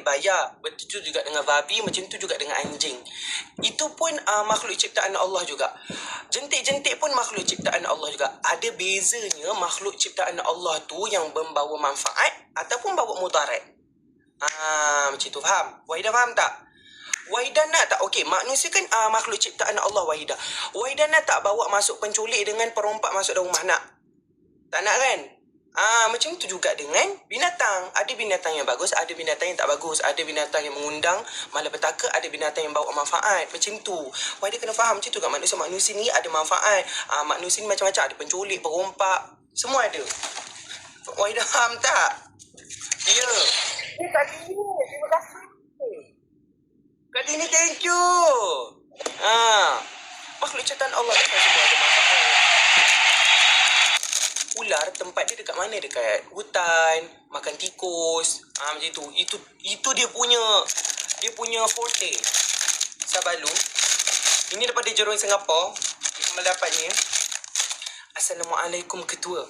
balik bayar. Betul juga dengan babi, macam tu juga dengan anjing. Itu pun makhluk ciptaan Allah juga. Jentik-jentik pun makhluk ciptaan Allah juga. Ada bezanya makhluk ciptaan Allah tu yang membawa manfaat ataupun bawa mudarat. Macam tu, faham? Wahidah faham tak? Wahidah nak tak? Okey, manusia kan makhluk ciptaan Allah, Wahidah. Wahidah nak tak bawa masuk penculik dengan perompak masuk dalam rumah? Nak? Tak nak kan? Macam tu juga dengan binatang. Ada binatang yang bagus, ada binatang yang tak bagus. Ada binatang yang mengundang malapetaka, ada binatang yang bawa manfaat. Macam tu. Wahidah kena faham macam tu kat manusia. Manusia ni ada manfaat. Manusia ni macam-macam. Ada penculik, perompak. Semua ada. Wahidah faham tak? Ya. Kak Dini, terima kasih. Kak Dini, thank you. Makhluk ciptaan Allah kan semua ada manfaat. Ular tempat dia dekat mana? Dekat hutan, makan tikus. Macam tu. Itu dia punya forte. Sabalu. Ini daripada Jerung Singapura. Mendapatnya. Assalamualaikum Ketua.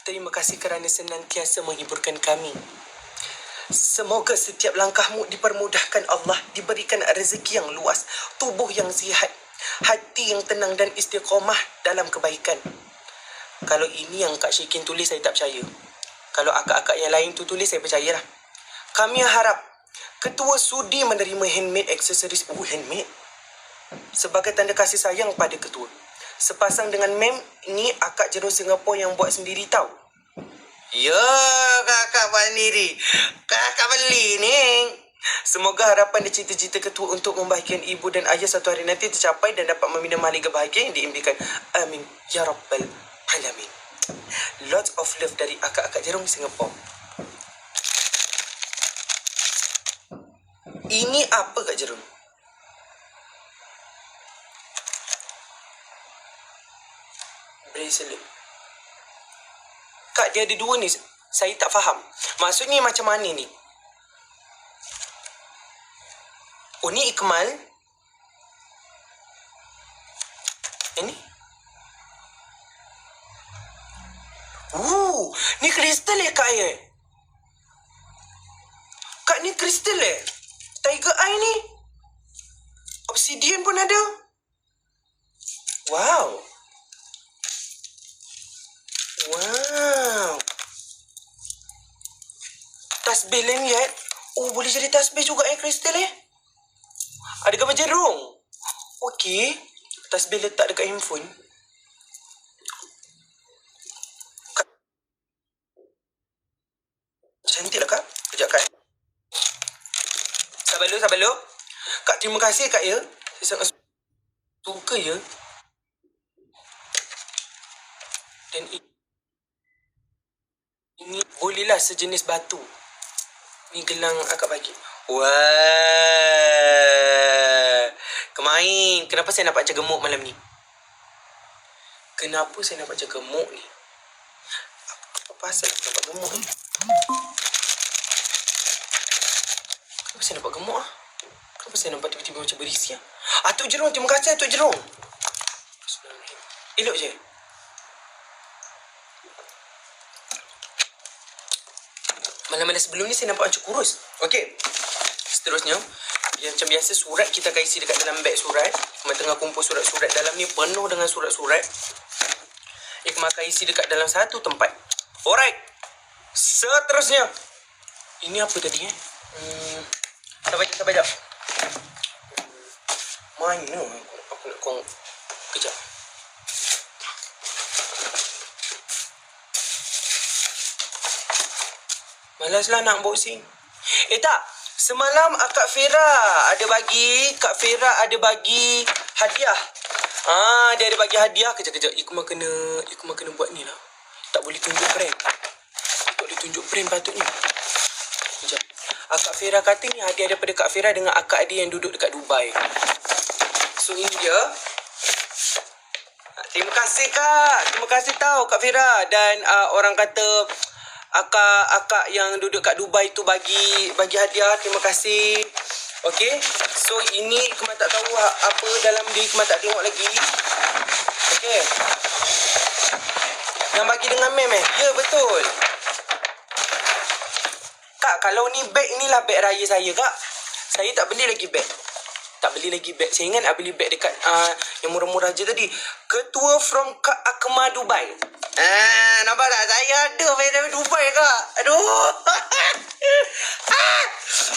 Terima kasih kerana senantiasa menghiburkan kami. Semoga setiap langkahmu dipermudahkan Allah, diberikan rezeki yang luas, tubuh yang sihat, hati yang tenang dan istiqamah dalam kebaikan. Kalau ini yang Kak Syikin tulis, saya tak percaya. Kalau akak-akak yang lain tu tulis, saya percayalah. Kami harap Ketua sudi menerima handmade accessories. Handmade? Sebagai tanda kasih sayang pada Ketua. Sepasang dengan mem, ni akak Jerung Singapura yang buat sendiri tau. Ya, kakak buat sendiri. Kakak beli ni. Semoga harapan dan cita-cita Ketua untuk membahagiakan ibu dan ayah satu hari nanti tercapai dan dapat meminum mahligai bahagia yang diimpikan. Amin. Ya Rabbal Alamin. Lots of love dari akak-akak Jerung Singapura. Ini apa Kak Jerung? Bracelet. Kak, dia ada dua ni. Saya tak faham. Maksudnya macam mana ni? Oh, ni ikmal. Ini? Ni kristal Kak ya? Kak, ni kristal Tiger Eye ni. Obsidian pun ada. Wow. Tasbih lanyard. Boleh jadi tasbih juga kristal Ada gambar jerung. Okey. Tasbih letak dekat handphone. Cantik lah Kak. Kejap Kak. Sabar lu. Kak, terima kasih Kak ya. Saya sangat suka ya. Dan ini bolehlah sejenis batu. Ni gelang akak bagi. Wah. Kemain. Kenapa saya nampak macam gemuk malam ni? Kenapa saya nampak macam gemuk ni? Apa pasal saya nampak gemuk ni? Kenapa saya nampak gemuk Kenapa saya nampak tiba-tiba macam berisi Tok Jerung, terima kasih Tok Jerung. Elok je. Malam-malam sebelum ni saya nampak macam kurus. Okey. Seterusnya, yang macam biasa surat kita akan isi dekat dalam beg surat. Ikmal tengah kumpul surat-surat dalam ni penuh dengan surat-surat. Ikmal akan isi dekat dalam satu tempat. Alright. Seterusnya. Ini apa tadi Sabar jap. Mana aku nak kong kejap. Malaslah nak unboxing. Tak. Semalam Kak Fira ada bagi hadiah. Dia ada bagi hadiah. Kejap. Ikmal kena buat ni lah. Tak boleh tunjuk brand. Tak boleh tunjuk brand patutnya. Kejap. Kak Fira kata ni hadiah daripada Kak Fira dengan akak dia yang duduk dekat Dubai. So ini dia. Terima kasih Kak. Terima kasih tau Kak Fira. Dan orang kata akak yang duduk kat Dubai tu bagi hadiah. Terima kasih. Okey. So ini Ikmal tak tahu apa dalam dia, Ikmal tak tengok lagi. Okey. Yang bagi dengan mem Ya, betul. Kak, kalau ni beg, inilah beg raya saya, Kak. Saya tak beli lagi beg. Saya ingat nak beli beg dekat yang murah-murah je tadi. Ketua from Kak Akma Dubai. Nampak tak? Saya ada beg dari Dubai, Kak. Aduh.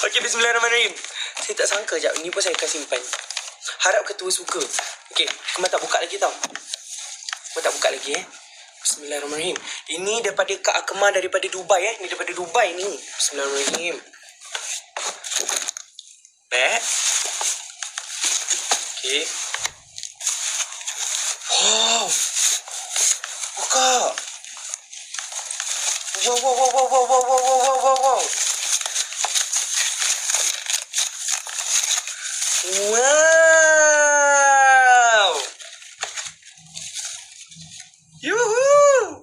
Okey, bismillahirrahmanirrahim. Saya tak sangka jap. Ni pun saya akan simpan. Harap ketua suka. Okey, Akma tak buka lagi tau. Akma tak buka lagi Bismillahirrahmanirrahim. Ini daripada Kak Akma daripada Dubai Ini daripada Dubai ni. Bismillahirrahmanirrahim. Beg. Okey. Wow. Buka. Wow. Wow. Yuhu.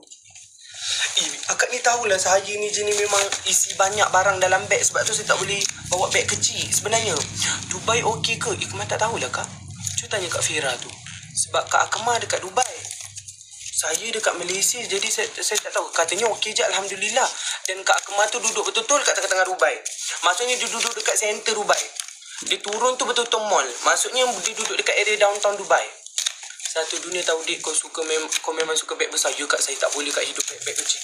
Akak ni tahulah saya ni jenis memang isi banyak barang dalam beg. Sebab tu saya tak boleh bawa beg kecil sebenarnya. Dubai okey ke? Ikmat tak tahulah, Kak. Cuba tanya Kak Fira tu. Sebab Kak Akma dekat Dubai. Saya dekat Malaysia. Jadi saya tak tahu. Katanya okey je, Alhamdulillah. Dan Kak Akma tu duduk betul-betul kat tengah-tengah Dubai. Maksudnya dia duduk dekat center Dubai. Dia turun tu betul-betul mall. Maksudnya dia duduk dekat area downtown Dubai. Satu dunia tahu dik, kau memang suka beg besar. Ya, Kak, saya tak boleh kat hidup beg kecil.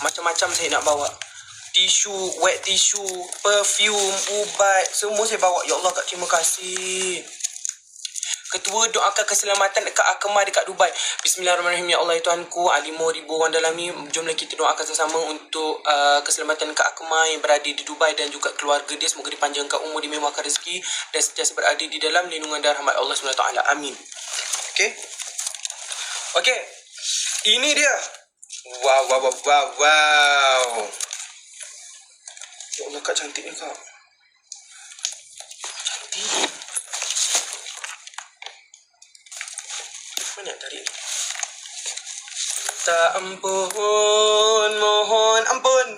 Macam-macam saya nak bawa. Tisu, wet tisu, perfume, ubat, semua saya bawa. Ya Allah, Kak, terima kasih. Ketua doakan keselamatan dekat Akma dekat Dubai. Bismillahirrahmanirrahim. Ya Allah, ya Tuhanku, 5,000 orang dalam ni. Jomlah kita doakan sama-sama untuk keselamatan Kak Akma yang berada di Dubai dan juga keluarga dia. Semoga dipanjangkan umur, dimewahkan rezeki dan sentiasa berada di dalam lindungan dan rahmat Allah SWT. Amin. Okey. Okey. Ini dia. Wow. Ya Allah, Kak, cantiknya, Kak. Cantik. Mana nak tarik? Minta ampun, mohon ampun.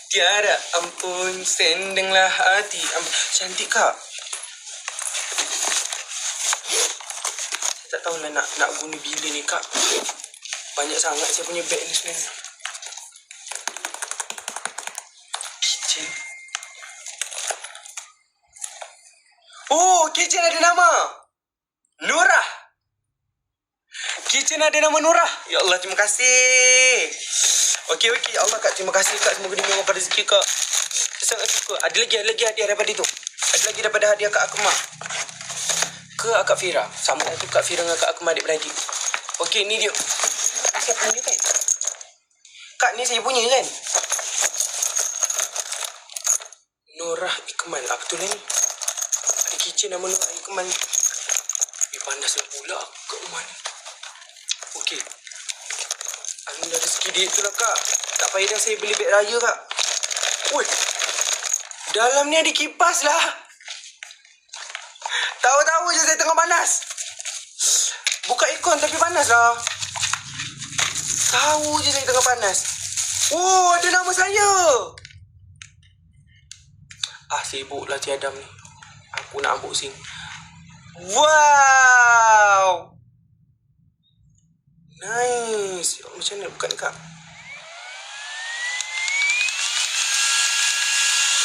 Tiada ampun, sendenglah hati. Cantik, Kak. Saya tak tahulah nak guna bila ni, Kak. Banyak sangat saya punya beg ni sebenarnya. Kitchen. Oh, kitchen ada nama. Nurah. Kitchen ada nama Nurah. Ya Allah, terima kasih. Okey. Ya Allah, Kak, terima kasih, Kak. Semoga dimewahkan rezeki, Kak. Saya sangat suka. Ada lagi hadiah daripada itu. Ada lagi daripada hadiah Kak Akma. Ke Kak Fira. Sama satu Kak Fira dengan Kak Akma adik-beradik. Okey, ni dia. Saya punya kan? Kak, ni saya punya kan? Nurah Ikmal. Betul ni? Ada kitchen nama Nurah Ikmal. Panas pula kat rumah ni. Okey. Alhamdulillah rezeki dia tu lah, Kak. Tak payah dah saya beli beg raya, Kak. Ui. Dalam ni ada kipas lah. Tahu-tahu je saya tengah panas. Buka aircon tapi panas lah. Tahu je saya tengah panas. Oh, ada nama saya. Sibuk lah Cik Adam ni. Aku nak unboxing. Wow. Nice. Macam mana buka ni, Kak?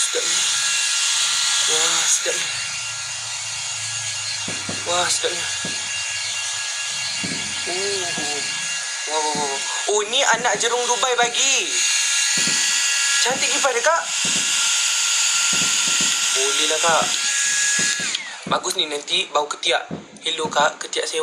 Sedap ni. Wah, sedap ni. Wah, sedap ni. Wow. Oh, ni anak jerung Dubai bagi. Cantik kipas dia, Kak. Boleh lah, Kak. Bagus ni, nanti bau ketiak. Hello, Kak. Ketiak saya